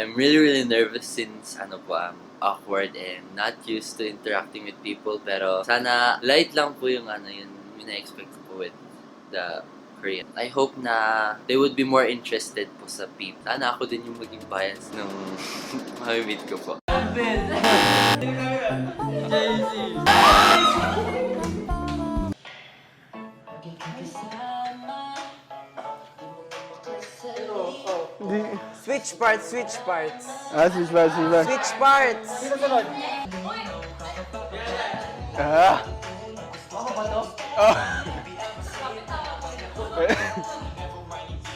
I'm really nervous since I'm awkward and not used to interacting with people. Pero sana light lang po yung yung ina-expect ko with the Korean. I hope na they would be more interested po sa people. Sana ako din yung maging bias nung mamimit ko po. Switch parts, switch parts. Switch parts. Switch parts!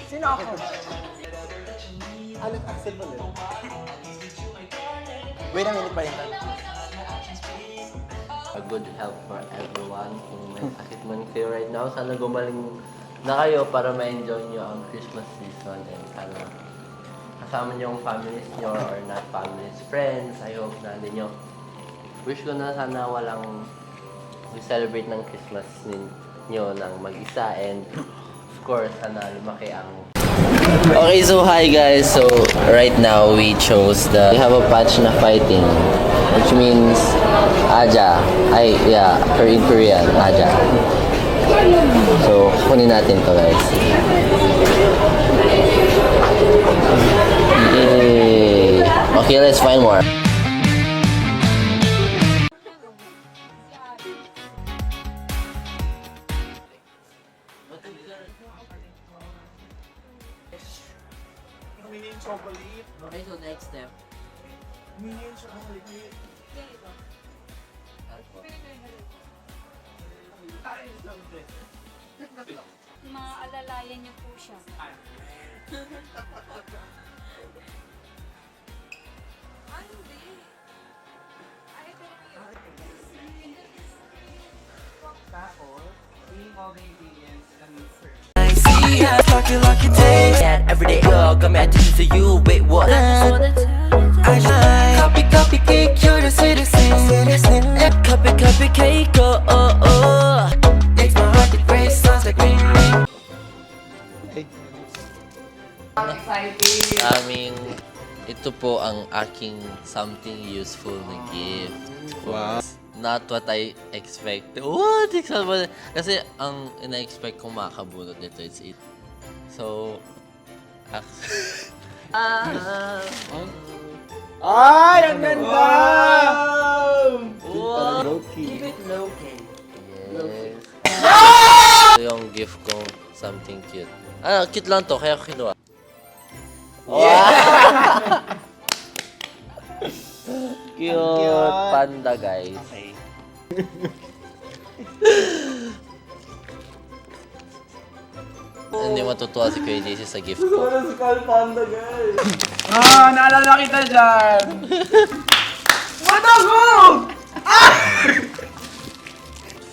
Sino ako? Alex Axel ulit. Wait a minute pa rin. A good help for everyone. Kung may sakit man kayo right now, sana gumaling na kayo para ma-enjoy nyo ang Christmas season and sana kasama nyo yung families nyo or not families, friends. I hope na ninyo. Wish ko na sana walang celebrate ng Christmas ninyo ng mag-isa and of course, sana lumaki ang... Okay, so hi guys. So right now we chose we have a patch na fighting, which means Aja. In Korean, Aja. So kunin natin to guys. Yay! Okay, let's find more. Okay, so next step. Maalalayan niyo po siya. Every day, come at to you. Wait, what? Copy cake, you're the citizen. Copy cake, makes my heart beat race, sounds like ring ring. Ito po ang aking something useful na gift. Wow. Not what I expect. What? Kasi ang ina-expect kong makakabunot nito is it. So, Ay, ang ganda! Low-key. Yes. Ito yung gift ko, something cute. Cute lang to, kaya ko kinuha. Cute panda, guys. Hindi matutuwa si Kuya JC sa gift ko. Naalala kita dyan! What the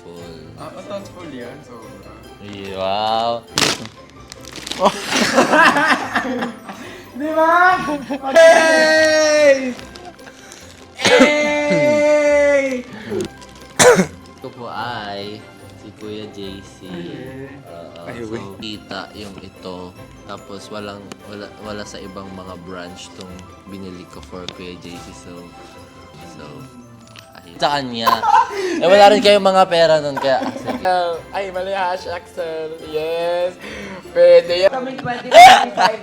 Full. Thoughtful yan, sobra. Wow. Di ba? Hey! Hey! Ito po ay si Kuya JC. So, kita yung ito. Tapos wala sa ibang mga branch tong binili ko for Kuya JC. So ay, sa kanya. Wala rin kayong mga pera nun kaya. Ay, mali Axel. Yes. Pwede yan. Kaming 2025.